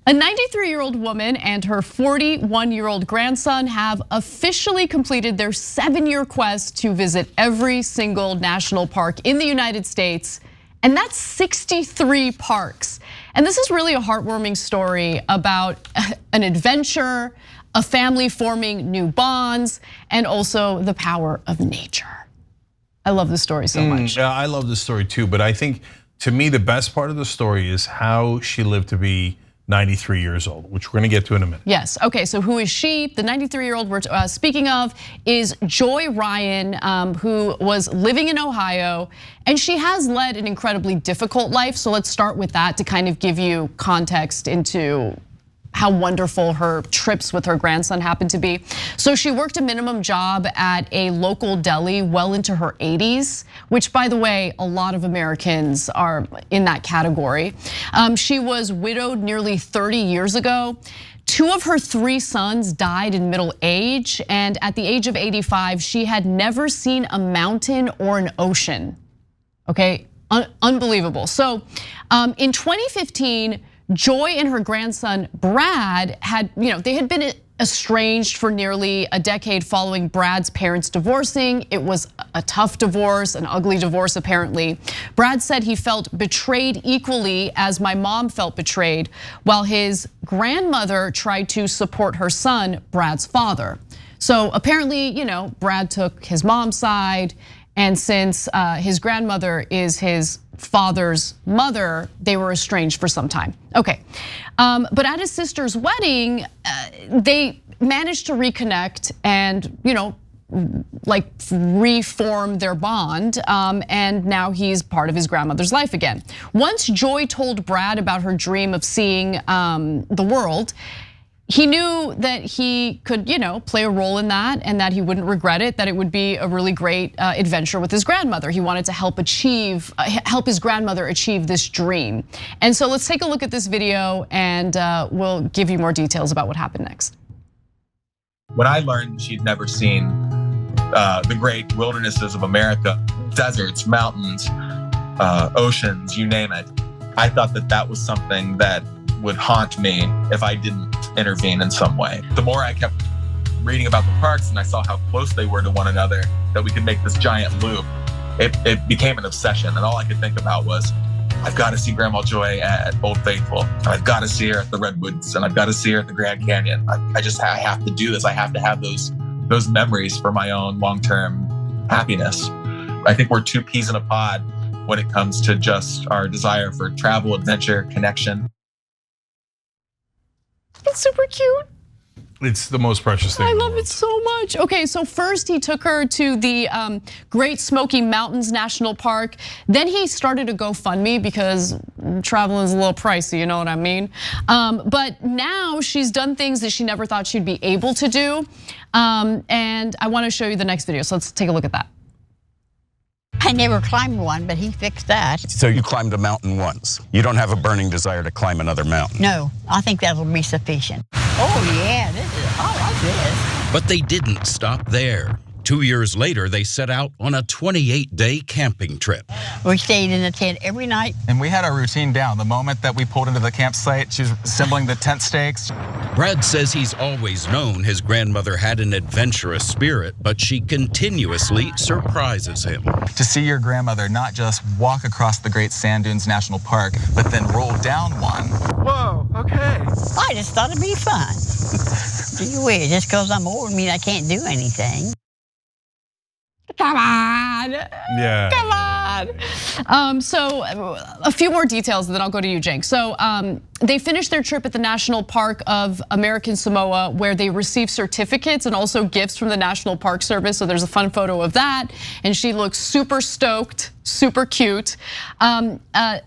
A 93-year-old woman and her 41-year-old grandson have officially completed their 7-year quest to visit every single national park in the United States, and that's 63 parks. And this is really a heartwarming story about an adventure, a family forming new bonds, and also the power of nature. I love this story so much. Yeah, I love this story too, but I think to me the best part of the story is how she lived to be 93 years old, which we're gonna get to in a minute. Yes, okay, so who is she? The 93-year-old we're speaking of is Joy Ryan, who was living in Ohio, and she has led an incredibly difficult life. So let's start with that to kind of give you context into how wonderful her trips with her grandson happened to be. So she worked a minimum job at a local deli well into her 80s, which by the way, a lot of Americans are in that category. She was widowed nearly 30 years ago. 2 of her 3 sons died in middle age, and at the age of 85, she had never seen a mountain or an ocean. Okay, unbelievable. So in 2015, Joy and her grandson Brad they had been estranged for nearly a decade following Brad's parents divorcing. It was a tough divorce, an ugly divorce apparently. Brad said he felt betrayed equally as my mom felt betrayed, while his grandmother tried to support her son, Brad's father. So apparently, Brad took his mom's side, and since his grandmother is his father's mother, they were estranged for some time. Okay, but at his sister's wedding, they managed to reconnect and reform their bond, and now he's part of his grandmother's life again. Once Joy told Brad about her dream of seeing the world, he knew that he could, play a role in that and that he wouldn't regret it, that it would be a really great adventure with his grandmother. He wanted to help his grandmother achieve this dream. And so let's take a look at this video and we'll give you more details about what happened next. When I learned she'd never seen the great wildernesses of America, deserts, mountains, oceans, you name it, I thought that that was something that would haunt me if I didn't intervene in some way. The more I kept reading about the parks and I saw how close they were to one another, that we could make this giant loop, it became an obsession. And all I could think about was, I've got to see Grandma Joy at Old Faithful, and I've got to see her at the Redwoods, and I've got to see her at the Grand Canyon. I have to do this. I have to have those memories for my own long-term happiness. I think we're 2 peas in a pod when it comes to just our desire for travel, adventure, connection. It's super cute. It's the most precious thing. I love it so much. Okay, so first he took her to the Great Smoky Mountains National Park. Then he started a GoFundMe because travel is a little pricey, you know what I mean? But now she's done things that she never thought she'd be able to do. And I wanna show you the next video, so let's take a look at that. I never climbed one, but he fixed that. So you climbed a mountain once. You don't have a burning desire to climb another mountain. No, I think that'll be sufficient. Oh yeah, I like this. But they didn't stop there. 2 years later, they set out on a 28-day camping trip. We stayed in the tent every night. And we had our routine down. The moment that we pulled into the campsite, she was assembling the tent stakes. Brad says he's always known his grandmother had an adventurous spirit, but she continuously surprises him. To see your grandmother not just walk across the Great Sand Dunes National Park, but then roll down one. Whoa, okay. I just thought it'd be fun. Gee whiz, just because I'm old means I can't do anything. Come on, Yeah. come on. So a few more details and then I'll go to you, Cenk. So they finished their trip at the National Park of American Samoa, where they received certificates and also gifts from the National Park Service. So there's a fun photo of that. And she looks super stoked, super cute. And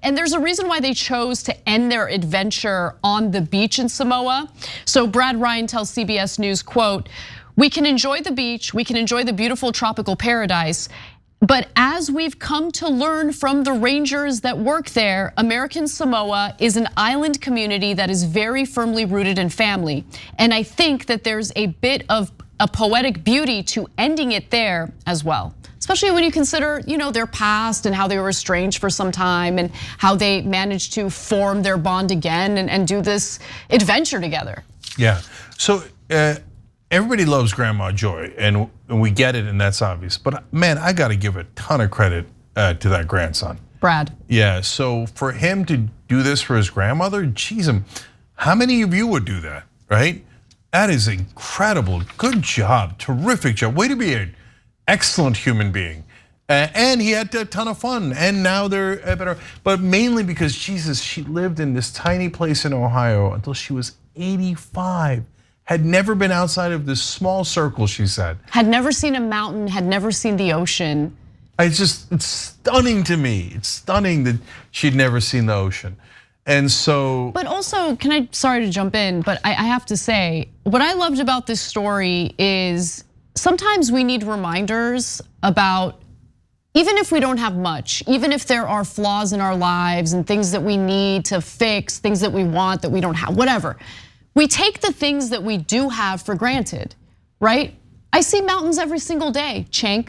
there's a reason why they chose to end their adventure on the beach in Samoa. So Brad Ryan tells CBS News, quote, "We can enjoy the beach, we can enjoy the beautiful tropical paradise, but as we've come to learn from the rangers that work there, American Samoa is an island community that is very firmly rooted in family. And I think that there's a bit of a poetic beauty to ending it there as well." especially when you consider, their past and how they were estranged for some time and how they managed to form their bond again and do this adventure together. Yeah, so everybody loves Grandma Joy and we get it and that's obvious, but man, I gotta give a ton of credit to that grandson. Brad. Yeah, so for him to do this for his grandmother, geez, how many of you would do that, right? That is incredible, good job, terrific job. Way to be an excellent human being. And he had a ton of fun, and now they're better. But mainly because, Jesus, she lived in this tiny place in Ohio until she was 85. Had never been outside of this small circle, she said. Had never seen a mountain, had never seen the ocean. It's stunning to me. It's stunning that she'd never seen the ocean. And so. But also, sorry to jump in, but I have to say, what I loved about this story is sometimes we need reminders about, even if we don't have much, even if there are flaws in our lives and things that we need to fix, things that we want that we don't have, whatever. We take the things that we do have for granted, right? I see mountains every single day, Cenk.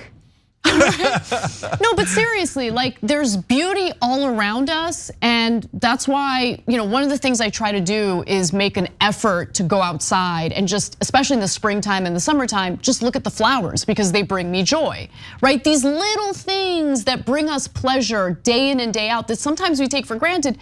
No, but seriously, like there's beauty all around us, and that's why, one of the things I try to do is make an effort to go outside and just, especially in the springtime and the summertime, just look at the flowers because they bring me joy, right? These little things that bring us pleasure day in and day out that sometimes we take for granted.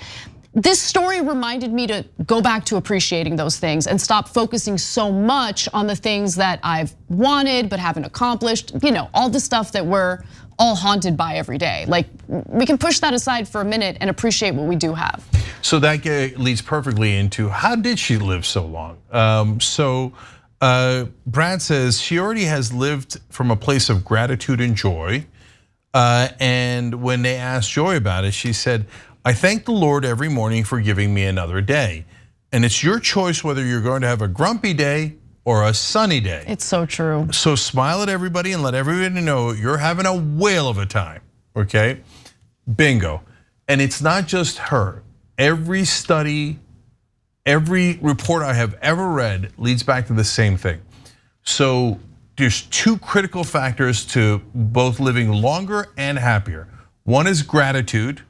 This story reminded me to go back to appreciating those things and stop focusing so much on the things that I've wanted but haven't accomplished. All the stuff that we're all haunted by every day. Like, we can push that aside for a minute and appreciate what we do have. So that leads perfectly into, how did she live so long? Brad says she already has lived from a place of gratitude and joy. And when they asked Joy about it, she said, I thank the Lord every morning for giving me another day. And it's your choice whether you're going to have a grumpy day or a sunny day. It's so true. So smile at everybody and let everybody know you're having a whale of a time, okay? Bingo. And it's not just her. Every study, every report I have ever read leads back to the same thing. So there's two critical factors to both living longer and happier. One is gratitude.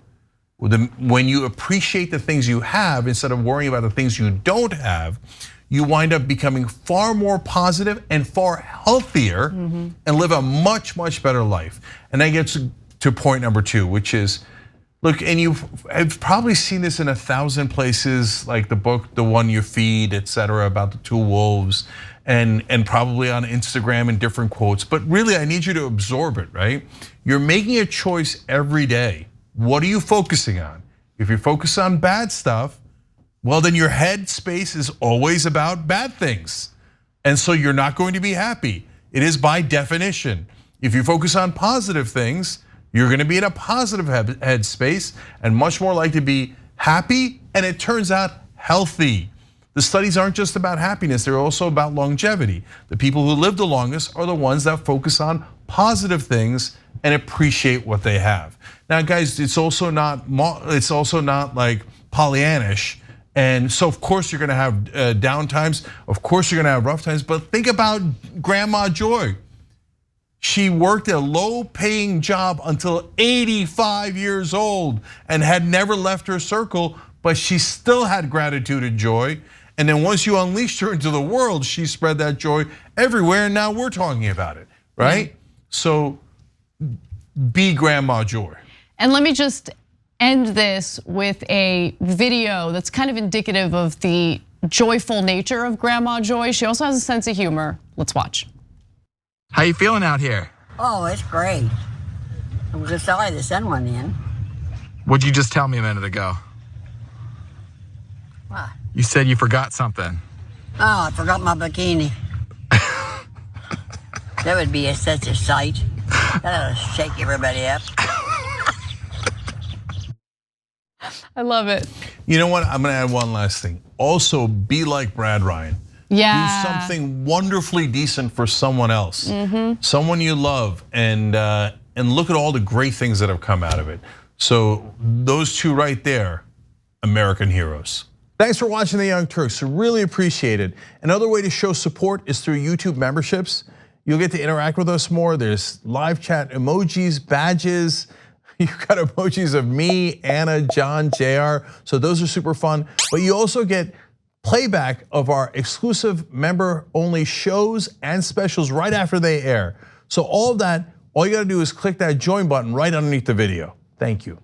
When you appreciate the things you have instead of worrying about the things you don't have, you wind up becoming far more positive and far healthier and live a much, much better life. And that gets to point number two, which is, look, and you've probably seen this in 1,000 places, like the book, The One You Feed, etc., about the two wolves, and probably on Instagram in different quotes. But really, I need you to absorb it, right? You're making a choice every day. What are you focusing on? If you focus on bad stuff, well, then your head space is always about bad things. And so you're not going to be happy. It is by definition. If you focus on positive things, you're gonna be in a positive head space and much more likely to be happy, and it turns out healthy. The studies aren't just about happiness, they're also about longevity. The people who live the longest are the ones that focus on positive things and appreciate what they have. Now, guys, it's also not like Pollyannish. And so, of course, you're gonna have down times. Of course, you're gonna have rough times. But think about Grandma Joy. She worked a low-paying job until 85 years old and had never left her circle, but she still had gratitude and joy. And then once you unleashed her into the world, she spread that joy everywhere, and now we're talking about it, right? So be Grandma Joy. And let me just end this with a video that's kind of indicative of the joyful nature of Grandma Joy. She also has a sense of humor. Let's watch. How you feeling out here? Oh, it's great. I'm just sorry the sun went in. What'd you just tell me a minute ago? What? You said you forgot something. Oh, I forgot my bikini. That would be such a sight. That'll shake everybody up. I love it. You know what? I'm gonna add one last thing. Also, be like Brad Ryan. Yeah. Do something wonderfully decent for someone else, someone you love, and look at all the great things that have come out of it. So those two right there, American heroes. Thanks for watching The Young Turks. Really appreciate it. Another way to show support is through YouTube memberships. You'll get to interact with us more. There's live chat emojis, badges. You've got emojis of me, Anna, John, JR. So those are super fun. But you also get playback of our exclusive member-only shows and specials right after they air. So all of that, all you gotta do is click that join button right underneath the video. Thank you.